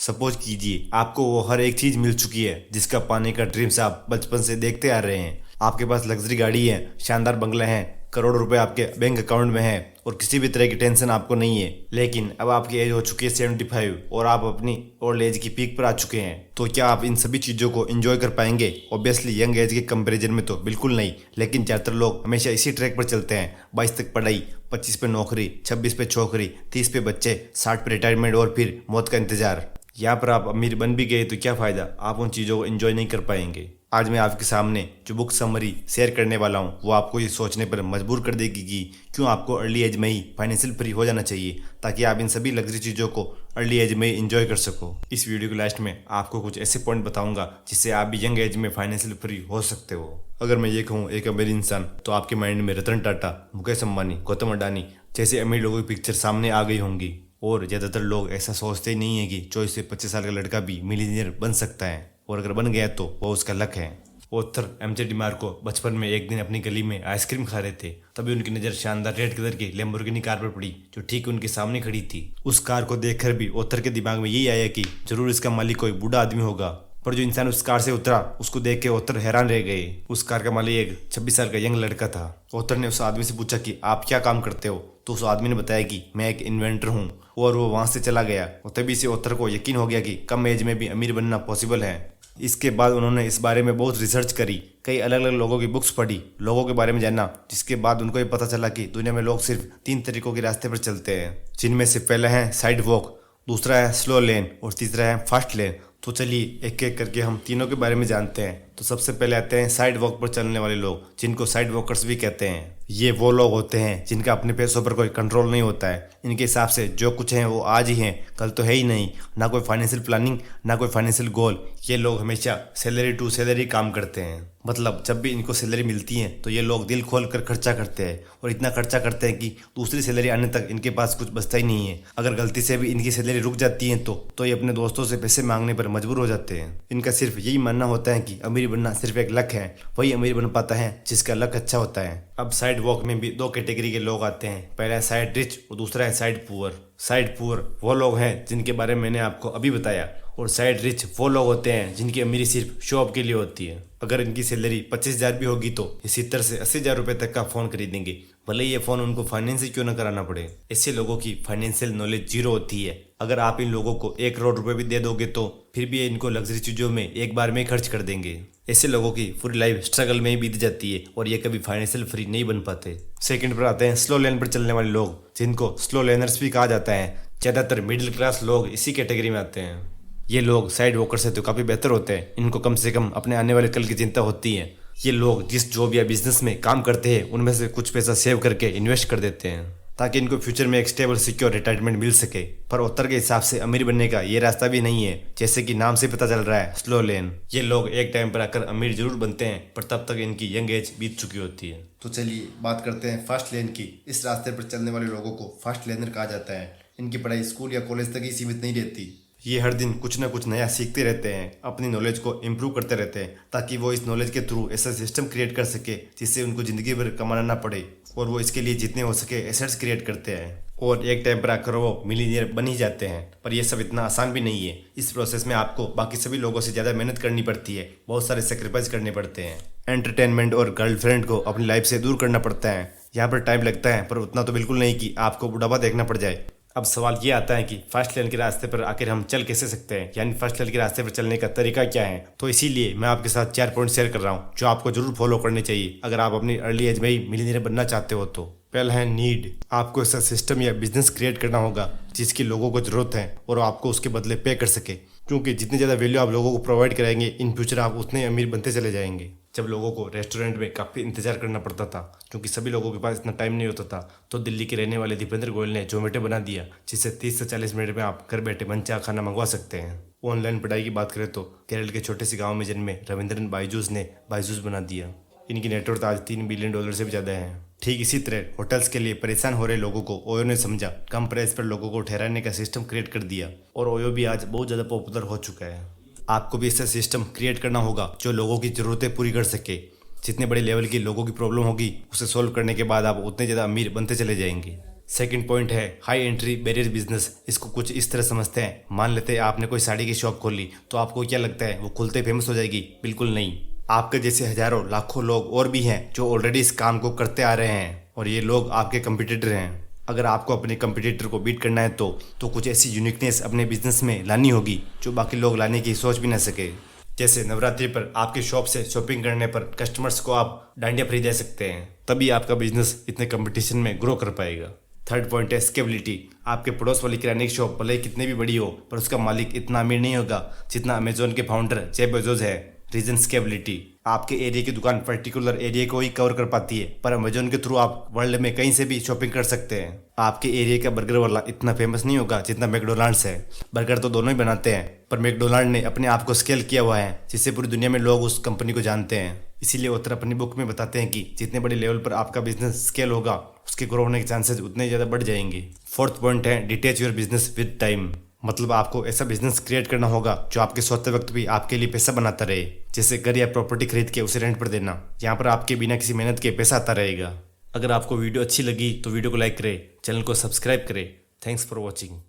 Suppose कीजिए आपको वो हर एक चीज मिल चुकी है जिसका पाने का ड्रीम्स आप बचपन से देखते आ रहे हैं। आपके पास लग्जरी गाड़ी है, शानदार बंगला है, करोड़ों रुपए आपके बैंक अकाउंट में है और किसी भी तरह की टेंशन आपको नहीं है। लेकिन अब आपकी एज हो चुकी है 75 और आप अपनी ओल्ड एज की पीक पर आ चुके हैं। तो क्या आप इन सभी चीज़ों को एंजॉय कर पाएंगे? ऑब्वियसली यंग एज के कंपैरिजन में तो बिल्कुल नहीं। लेकिन ज़्यादातर लोग हमेशा इसी ट्रैक पर चलते हैं। 22 तक पढ़ाई, 25 पे नौकरी, 26 पे छोकरी, 30 पे बच्चे, 60 पे रिटायरमेंट और फिर मौत का इंतजार। यहाँ पर आप अमीर बन भी गए तो क्या फ़ायदा, आप उन चीज़ों को एंजॉय नहीं कर पाएंगे। आज मैं आपके सामने जो बुक समरी शेयर करने वाला हूँ वो आपको ये सोचने पर मजबूर कर देगी कि क्यों आपको अर्ली एज में ही फाइनेंशियल फ्री हो जाना चाहिए, ताकि आप इन सभी लग्जरी चीज़ों को अर्ली एज में ही इंजॉय कर सको। इस वीडियो के लास्ट में आपको कुछ ऐसे पॉइंट बताऊंगा जिससे आप भी यंग एज में फाइनेंशियल फ्री हो सकते हो। अगर मैं ये कहूँ एक अमीर इंसान, तो आपके माइंड में रतन टाटा, मुकेश अंबानी, गौतम अडानी जैसे अमीर लोगों की पिक्चर सामने आ गई होंगी। और ज़्यादातर लोग ऐसा सोचते ही नहीं है कि 24 से 25 साल का लड़का भी मिलीनियर बन सकता है, और अगर बन गया तो वो उसका लक है। ऑथर एमजे डिमार्को बचपन में एक दिन अपनी गली में आइसक्रीम खा रहे थे, तभी उनकी नज़र शानदार रेड कलर की लैम्बोर्गिनी कार पर पड़ी जो ठीक उनके सामने खड़ी थी। उस कार को देखकर भी ऑथर के दिमाग में यही आया कि जरूर इसका मालिक कोई बूढ़ा आदमी होगा। पर जो इंसान उस कार से उतरा उसको देख के ऑथर हैरान रह गए। उस कार का मालिक एक 26 साल का यंग लड़का था। ऑथर ने उस आदमी से पूछा कि आप क्या काम करते हो, तो उस आदमी ने बताया कि मैं एक इन्वेंटर हूँ, और वो वहाँ से चला गया। और तभी से ऑथर को यकीन हो गया कि कम एज में भी अमीर बनना पॉसिबल है। इसके बाद उन्होंने इस बारे में बहुत रिसर्च करी, कई अलग अलग लोगों की बुक्स पढ़ी, लोगों के बारे में जाना, जिसके बाद उनको ये पता चला कि दुनिया में लोग सिर्फ 3 तरीकों के रास्ते पर चलते हैं, जिनमें से पहला है साइड वॉक, दूसरा है स्लो लेन और तीसरा है फास्ट लेन। तो चलिए एक एक करके हम तीनों के बारे में जानते हैं। तो सबसे पहले आते हैं साइड वॉक पर चलने वाले लोग, जिनको साइड वॉकर्स भी कहते हैं। ये वो लोग होते हैं जिनका अपने पैसों पर कोई कंट्रोल नहीं होता है। इनके हिसाब से जो कुछ है वो आज ही है, कल तो है ही नहीं। ना कोई फाइनेंशियल प्लानिंग, ना कोई फाइनेंशियल गोल। ये लोग हमेशा सैलरी टू सैलरी काम करते हैं। मतलब जब भी इनको सैलरी मिलती है तो ये लोग दिल खोल कर खर्चा करते हैं, और इतना खर्चा करते हैं कि दूसरी सैलरी आने तक इनके पास कुछ बचता ही नहीं है। अगर गलती से भी इनकी सैलरी रुक जाती है तो ये अपने दोस्तों से पैसे मांगने पर मजबूर हो जाते हैं। इनका सिर्फ यही मानना होता है कि अमीर बनना सिर्फ एक लक है, वही अमीर बन पाता है जिसका लक अच्छा होता है। अब साइड वॉक में भी 2 कैटेगरी के लोग आते हैं, पहला है साइड रिच और दूसरा है साइड पुअर। साइड पुअर वो लोग हैं जिनके बारे में मैंने आपको अभी बताया, और साइड रिच वो लोग होते हैं जिनकी अमीरी सिर्फ शो ऑफ के लिए होती है। अगर इनकी सैलरी 25,000 भी होगी तो ये 70 से 80,000 रुपए तक का फ़ोन खरीदेंगे, भले ये फ़ोन उनको फाइनेंस ही क्यों ना कराना पड़े। ऐसे लोगों की फाइनेंशियल नॉलेज जीरो होती है। अगर आप इन लोगों को 1 करोड़ रुपए भी दे दोगे तो फिर भी ये इनको लग्जरी चीज़ों में एक बार में खर्च कर देंगे। ऐसे लोगों की पूरी लाइफ स्ट्रगल में ही बीत जाती है और ये कभी फाइनेंशियल फ्री नहीं बन पाते। सेकंड पर आते हैं स्लो लेन पर चलने वाले लोग, जिनको स्लो लेनर्स भी कहा जाता है। ज़्यादातर मिडिल क्लास लोग इसी कैटेगरी में आते हैं। ये लोग साइड वॉकर से तो काफ़ी बेहतर होते हैं। इनको कम से कम अपने आने वाले कल की चिंता होती है। ये लोग जिस जॉब या बिजनेस में काम करते हैं उनमें से कुछ पैसा सेव करके इन्वेस्ट कर देते हैं, ताकि इनको फ्यूचर में एक स्टेबल सिक्योर रिटायरमेंट मिल सके। पर उत्तर के हिसाब से अमीर बनने का ये रास्ता भी नहीं है, जैसे कि नाम से पता चल रहा है, स्लो लेन। ये लोग एक टाइम पर आकर अमीर जरूर बनते हैं, पर तब तक इनकी यंग एज बीत चुकी होती है। तो चलिए बात करते हैं फास्ट लेन की। इस रास्ते पर चलने वाले लोगों को फास्ट लेनर कहा जाता है। इनकी पढ़ाई स्कूल या कॉलेज तक ही सीमित नहीं रहती। ये हर दिन कुछ ना कुछ नया सीखते रहते हैं, अपनी नॉलेज को इम्प्रूव करते रहते हैं, ताकि वो इस नॉलेज के थ्रू ऐसा सिस्टम क्रिएट कर सके जिससे उनको ज़िंदगी भर कमाना ना पड़े। और वो इसके लिए जितने हो सके एसेट्स क्रिएट करते हैं, और एक टाइम पर आकर वो मिलीनियर बन ही जाते हैं। पर यह सब इतना आसान भी नहीं है। इस प्रोसेस में आपको बाकी सभी लोगों से ज़्यादा मेहनत करनी पड़ती है, बहुत सारे सेक्रीफाइस करने पड़ते हैं। एंटरटेनमेंट और गर्लफ्रेंड को अपनी लाइफ से दूर करना पड़ता है। यहाँ पर टाइम लगता है, पर उतना तो बिल्कुल नहीं कि आपको बुढ़ापा देखना पड़ जाए। अब सवाल ये आता है कि फास्ट लेन के रास्ते पर आखिर हम चल कैसे सकते हैं, यानी फास्ट लेन के रास्ते पर चलने का तरीका क्या है। तो इसीलिए मैं आपके साथ 4 पॉइंट शेयर कर रहा हूँ जो आपको जरूर फॉलो करने चाहिए अगर आप अपनी अर्ली एज में ही मिलीनियर बनना चाहते हो। तो पहला है नीड। आपको ऐसा सिस्टम या बिजनेस क्रिएट करना होगा जिसकी लोगों को जरूरत है और आपको उसके बदले पे कर सके, क्योंकि जितनी ज़्यादा वैल्यू आप लोगों को प्रोवाइड कराएंगे इन फ्यूचर आप उतने अमीर बनते चले जाएंगे। जब लोगों को रेस्टोरेंट में काफ़ी इंतजार करना पड़ता था क्योंकि सभी लोगों के पास इतना टाइम नहीं होता था, तो दिल्ली के रहने वाले दीपेंद्र गोयल ने जोमेटो बना दिया, जिससे 30 से 40 मिनट में आप घर बैठे मनचाहा खाना मंगवा सकते हैं। ऑनलाइन पढ़ाई की बात करें तो केरल के छोटे से गाँव में जन्मे रविंद्रन बाइजूस ने बाइजूस बना दिया। इनकी नेटवर्थ आज $3 बिलियन से भी ज़्यादा है। ठीक इसी तरह होटल्स के लिए परेशान हो रहे लोगों को ओयो ने समझा, कम प्राइस पर लोगों को ठहराने का सिस्टम क्रिएट कर दिया, और ओयो भी आज बहुत ज़्यादा पॉपुलर हो चुका है। आपको भी ऐसा सिस्टम क्रिएट करना होगा जो लोगों की ज़रूरतें पूरी कर सके। जितने बड़े लेवल की लोगों की प्रॉब्लम होगी उसे सोल्व करने के बाद आप उतने ज़्यादा अमीर बनते चले जाएंगे। सेकंड पॉइंट है हाई एंट्री बैरियर बिजनेस। इसको कुछ इस तरह समझते हैं, मान लेते हैं आपने कोई साड़ी की शॉप खोली, तो आपको क्या लगता है वो खुलते फेमस हो जाएगी? बिल्कुल नहीं। आपके जैसे हजारों लाखों लोग और भी हैं जो ऑलरेडी इस काम को करते आ रहे हैं, और ये लोग आपके कंपटीटर हैं। अगर आपको अपने कंपटीटर को बीट करना है तो कुछ ऐसी यूनिकनेस अपने बिजनेस में लानी होगी जो बाकी लोग लाने की सोच भी ना सके। जैसे नवरात्रि पर आपकी शॉप से शॉपिंग करने पर कस्टमर्स को आप डांडिया फ्री दे सकते हैं, तभी आपका बिजनेस इतने कंपटीशन में ग्रो कर पाएगा। थर्ड पॉइंट है स्केबिलिटी। आपके पड़ोस वाली किराने की शॉप भले कितनी भी बड़ी हो, पर उसका मालिक इतना अमीर नहीं होगा जितना अमेजोन के फाउंडर जेफ बेजोस है। रीजन स्केबिलिटी। आपके एरिया की दुकान पर्टिकुलर एरिया को ही कवर कर पाती है, पर अमेजोन के थ्रू आप वर्ल्ड में कहीं से भी शॉपिंग कर सकते हैं। आपके एरिया का बर्गर वाला इतना फेमस नहीं होगा जितना मैकडोनाल्ड्स है। बर्गर तो दोनों ही बनाते हैं, पर मैकडोनाल्ड ने अपने आप को स्केल किया हुआ है, जिससे पूरी दुनिया में लोग उस कंपनी को जानते हैं। इसीलिए ऑथर अपनी बुक में बताते हैं कि जितने बड़े लेवल पर आपका बिजनेस स्केल होगा, उसके ग्रो होने के चांसेस उतने ज़्यादा बढ़ जाएंगे। फोर्थ पॉइंट है detach your business with time. मतलब आपको ऐसा बिजनेस क्रिएट करना होगा जो आपके सोते वक्त भी आपके लिए पैसा बनाता रहे। जैसे घर या प्रॉपर्टी खरीद के उसे रेंट पर देना, यहाँ पर आपके बिना किसी मेहनत के पैसा आता रहेगा। अगर आपको वीडियो अच्छी लगी तो वीडियो को लाइक करें, चैनल को सब्सक्राइब करें। Thanks for watching.